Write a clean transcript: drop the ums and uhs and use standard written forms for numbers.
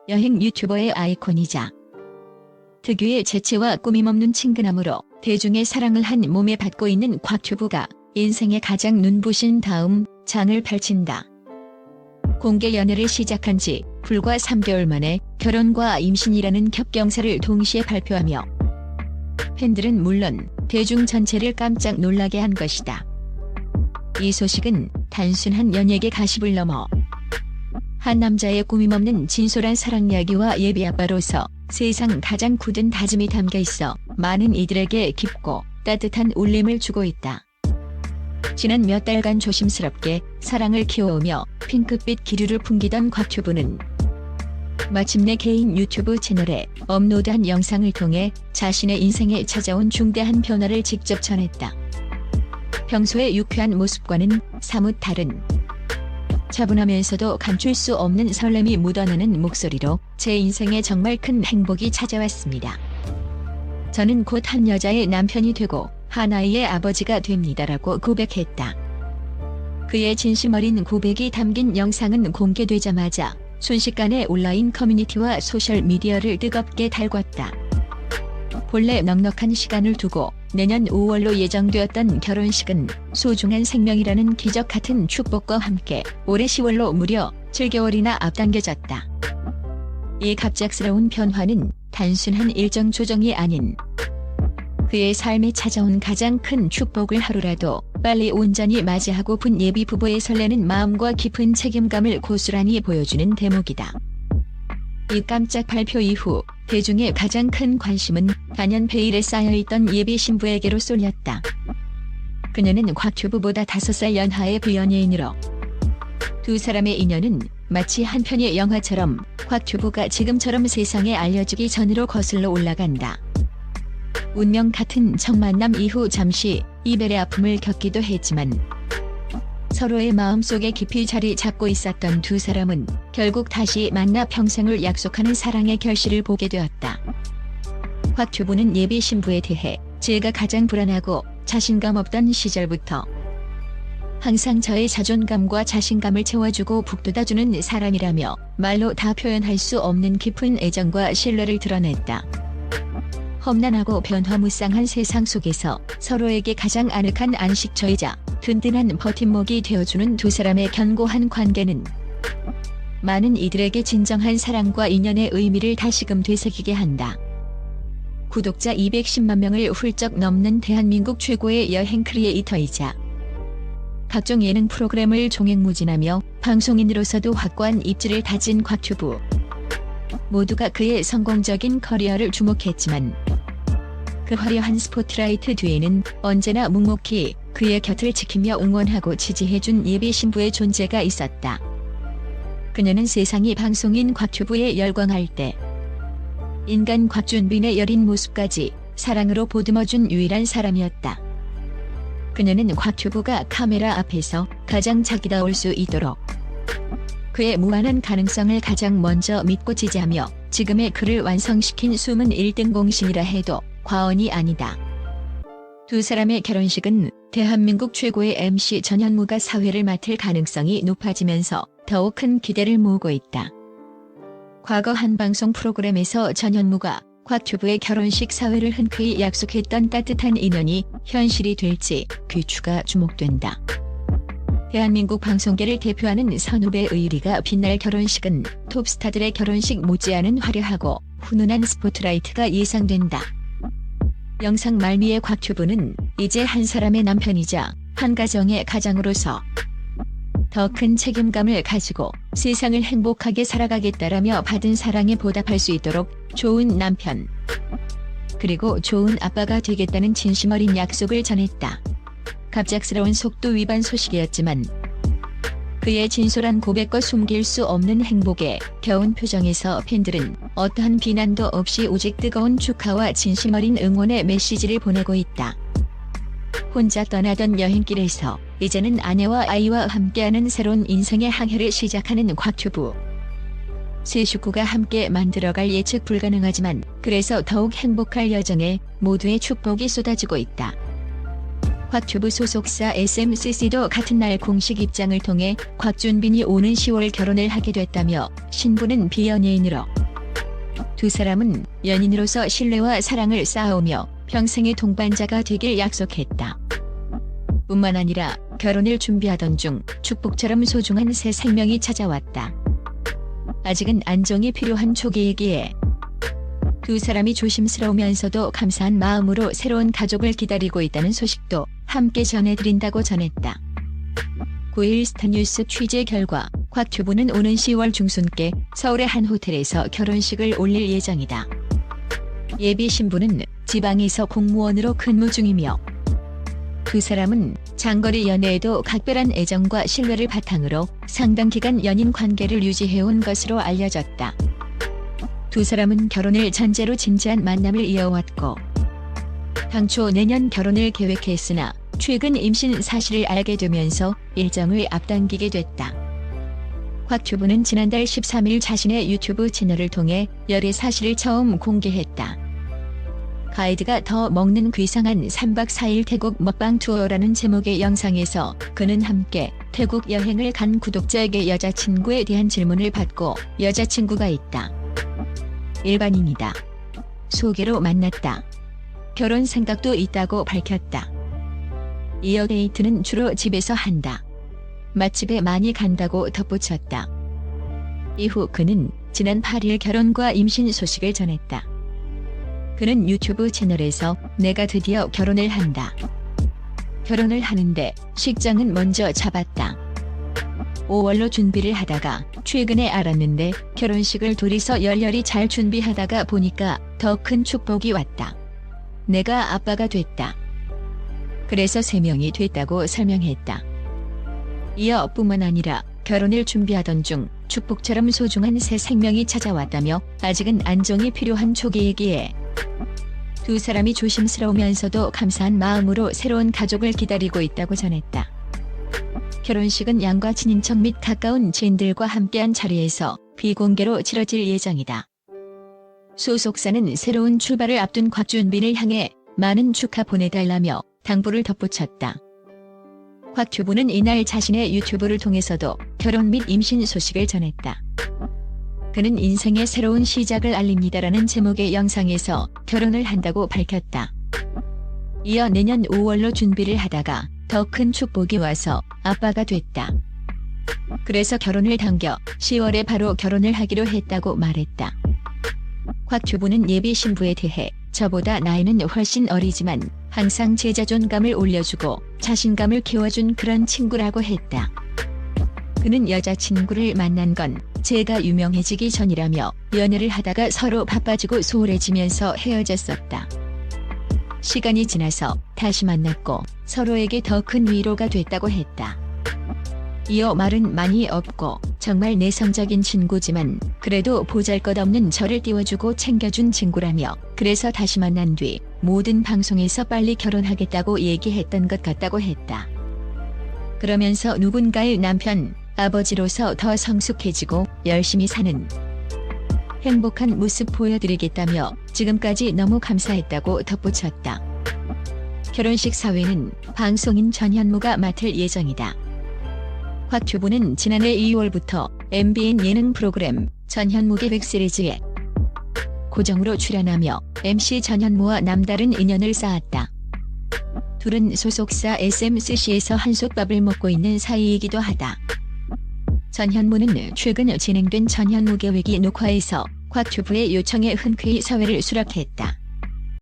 여행 유튜버의 아이콘이자 특유의 재치와 꾸밈없는 친근함으로 대중의 사랑을 한 몸에 받고 있는 곽튜브가 인생의 가장 눈부신 다음 장을 펼친다. 공개 연애를 시작한 지 불과 3개월 만에 결혼과 임신이라는 겹경사를 동시에 발표하며 팬들은 물론 대중 전체를 깜짝 놀라게 한 것이다. 이 소식은 단순한 연예계 가십을 넘어 한 남자의 꾸밈없는 진솔한 사랑 이야기와 예비 아빠로서 세상 가장 굳은 다짐이 담겨 있어 많은 이들에게 깊고 따뜻한 울림을 주고 있다. 지난 몇 달간 조심스럽게 사랑을 키워오며 핑크빛 기류를 풍기던 곽튜브는 마침내 개인 유튜브 채널에 업로드한 영상을 통해 자신의 인생에 찾아온 중대한 변화를 직접 전했다. 평소의 유쾌한 모습과는 사뭇 다른 차분하면서도 감출 수 없는 설렘이 묻어나는 목소리로 제 인생에 정말 큰 행복이 찾아왔습니다. 저는 곧 한 여자의 남편이 되고 한 아이의 아버지가 됩니다라고 고백했다. 그의 진심 어린 고백이 담긴 영상은 공개되자마자 순식간에 온라인 커뮤니티와 소셜미디어를 뜨겁게 달궜다. 본래 넉넉한 시간을 두고 내년 5월로 예정되었던 결혼식은 소중한 생명이라는 기적 같은 축복과 함께 올해 10월로 무려 7개월이나 앞당겨졌다. 이 갑작스러운 변화는 단순한 일정 조정이 아닌 그의 삶에 찾아온 가장 큰 축복을 하루라도 빨리 온전히 맞이하고 분 예비 부부의 설레는 마음과 깊은 책임감을 고스란히 보여주는 대목이다. 이 깜짝 발표 이후 대중의 가장 큰 관심은 단연 베일에 쌓여있던 예비 신부에게로 쏠렸다. 그녀는 곽튜브보다 5살 연하의 부연예인으로 두 사람의 인연은 마치 한 편의 영화처럼 곽튜브가 지금처럼 세상에 알려지기 전으로 거슬러 올라간다. 운명 같은 첫 만남 이후 잠시 이별의 아픔을 겪기도 했지만 서로의 마음속에 깊이 자리 잡고 있었던 두 사람은 결국 다시 만나 평생을 약속하는 사랑의 결실을 보게 되었다. 곽튜브는 예비 신부에 대해 제가 가장 불안하고 자신감 없던 시절부터 항상 저의 자존감과 자신감을 채워주고 북돋아주는 사람이라며 말로 다 표현할 수 없는 깊은 애정과 신뢰를 드러냈다. 험난하고 변화무쌍한 세상 속에서 서로에게 가장 아늑한 안식처이자 든든한 버팀목이 되어주는 두 사람의 견고한 관계는 많은 이들에게 진정한 사랑과 인연의 의미를 다시금 되새기게 한다. 구독자 210만 명을 훌쩍 넘는 대한민국 최고의 여행 크리에이터이자 각종 예능 프로그램을 종횡무진하며 방송인으로서도 확고한 입지를 다진 곽튜브. 모두가 그의 성공적인 커리어를 주목했지만 그 화려한 스포트라이트 뒤에는 언제나 묵묵히 그의 곁을 지키며 응원하고 지지해준 예비 신부의 존재가 있었다. 그녀는 세상이 방송인 곽튜브에 열광할 때 인간 곽준빈의 여린 모습까지 사랑으로 보듬어준 유일한 사람이었다. 그녀는 곽튜브가 카메라 앞에서 가장 자기다울 수 있도록 그의 무한한 가능성을 가장 먼저 믿고 지지하며 지금의 그를 완성시킨 숨은 1등 공신이라 해도 과언이 아니다. 두 사람의 결혼식은 대한민국 최고의 MC 전현무가 사회를 맡을 가능성이 높아지면서 더욱 큰 기대를 모으고 있다. 과거 한 방송 프로그램에서 전현무가 곽튜브의 결혼식 사회를 흔쾌히 약속했던 따뜻한 인연이 현실이 될지 귀추가 주목된다. 대한민국 방송계를 대표하는 선후배 의리가 빛날 결혼식은 톱스타들의 결혼식 못지않은 화려하고 훈훈한 스포트라이트가 예상된다. 영상 말미에 곽튜브는 이제 한 사람의 남편이자 한 가정의 가장으로서 더 큰 책임감을 가지고 세상을 행복하게 살아가겠다라며 받은 사랑에 보답할 수 있도록 좋은 남편 그리고 좋은 아빠가 되겠다는 진심 어린 약속을 전했다. 갑작스러운 속도 위반 소식이었지만 그의 진솔한 고백과 숨길 수 없는 행복에 겨운 표정에서 팬들은 어떠한 비난도 없이 오직 뜨거운 축하와 진심 어린 응원의 메시지를 보내고 있다. 혼자 떠나던 여행길에서 이제는 아내와 아이와 함께하는 새로운 인생의 항해를 시작하는 곽튜브. 세 식구가 함께 만들어갈 예측 불가능하지만 그래서 더욱 행복할 여정에 모두의 축복이 쏟아지고 있다. 곽튜브 소속사 SMCC도 같은 날 공식 입장을 통해 곽준빈이 오는 10월 결혼을 하게 됐다며 신부는 비연예인으로 두 사람은 연인으로서 신뢰와 사랑을 쌓아오며 평생의 동반자가 되길 약속했다. 뿐만 아니라 결혼을 준비하던 중 축복처럼 소중한 새 생명이 찾아왔다. 아직은 안정이 필요한 초기이기에 두 사람이 조심스러우면서도 감사한 마음으로 새로운 가족을 기다리고 있다는 소식도 함께 전해드린다고 전했다. 9일 스타뉴스 취재 결과 곽튜브는 오는 10월 중순께 서울의 한 호텔에서 결혼식을 올릴 예정이다. 예비 신부는 지방에서 공무원으로 근무 중이며 두 사람은 장거리 연애에도 각별한 애정과 신뢰를 바탕으로 상당 기간 연인 관계를 유지해온 것으로 알려졌다. 두 사람은 결혼을 전제로 진지한 만남을 이어왔고 당초 내년 결혼을 계획했으나 최근 임신 사실을 알게 되면서 일정을 앞당기게 됐다. 곽튜브는 지난달 13일 자신의 유튜브 채널을 통해 열애 사실을 처음 공개했다. 가이드가 더 먹는 괴상한 3박 4일 태국 먹방 투어라는 제목의 영상에서 그는 함께 태국 여행을 간 구독자에게 여자친구에 대한 질문을 받고 여자친구가 있다. 일반인이다. 소개로 만났다. 결혼 생각도 있다고 밝혔다. 이어 데이트는 주로 집에서 한다. 맛집에 많이 간다고 덧붙였다. 이후 그는 지난 8일 결혼과 임신 소식을 전했다. 그는 유튜브 채널에서 내가 드디어 결혼을 한다. 결혼을 하는데 식장은 먼저 잡았다. 5월로 준비를 하다가 최근에 알았는데 결혼식을 둘이서 열렬히 잘 준비하다가 보니까 더 큰 축복이 왔다. 내가 아빠가 됐다. 그래서 3명이 됐다고 설명했다. 이어 뿐만 아니라 결혼을 준비하던 중 축복처럼 소중한 새 생명이 찾아왔다며 아직은 안정이 필요한 초기이기에 두 사람이 조심스러우면서도 감사한 마음으로 새로운 가족을 기다리고 있다고 전했다. 결혼식은 양가 친인척 및 가까운 지인들과 함께한 자리에서 비공개로 치러질 예정이다. 소속사는 새로운 출발을 앞둔 곽준빈을 향해 많은 축하 보내달라며 당부를 덧붙였다. 곽튜브는 이날 자신의 유튜브를 통해서도 결혼 및 임신 소식을 전했다. 그는 인생의 새로운 시작을 알립니다라는 제목의 영상에서 결혼을 한다고 밝혔다. 이어 내년 5월로 준비를 하다가 더 큰 축복이 와서 아빠가 됐다. 그래서 결혼을 당겨 10월에 바로 결혼을 하기로 했다고 말했다. 곽튜브는 예비 신부에 대해 저보다 나이는 훨씬 어리지만 항상 제 자존감을 올려주고 자신감을 키워준 그런 친구라고 했다. 그는 여자친구를 만난 건 제가 유명해지기 전이라며 연애를 하다가 서로 바빠지고 소홀해지면서 헤어졌었다. 시간이 지나서 다시 만났고 서로에게 더 큰 위로가 됐다고 했다. 이어 말은 많이 없고 정말 내성적인 친구지만 그래도 보잘것없는 저를 띄워주고 챙겨준 친구라며 그래서 다시 만난 뒤 모든 방송에서 빨리 결혼하겠다고 얘기했던 것 같다고 했다. 그러면서 누군가의 남편, 아버지로서 더 성숙해지고 열심히 사는 행복한 모습 보여드리겠다며 지금까지 너무 감사했다고 덧붙였다. 결혼식 사회는 방송인 전현무가 맡을 예정이다. 곽튜브는 지난해 2월부터 MBN 예능 프로그램 전현무의 백시리즈에 고정으로 출연하며 MC 전현무와 남다른 인연을 쌓았다. 둘은 소속사 SMCC에서 한솥밥을 먹고 있는 사이이기도 하다. 전현무는 최근 진행된 전현무 계획이 녹화에서 곽튜브의 요청에 흔쾌히 사회를 수락했다.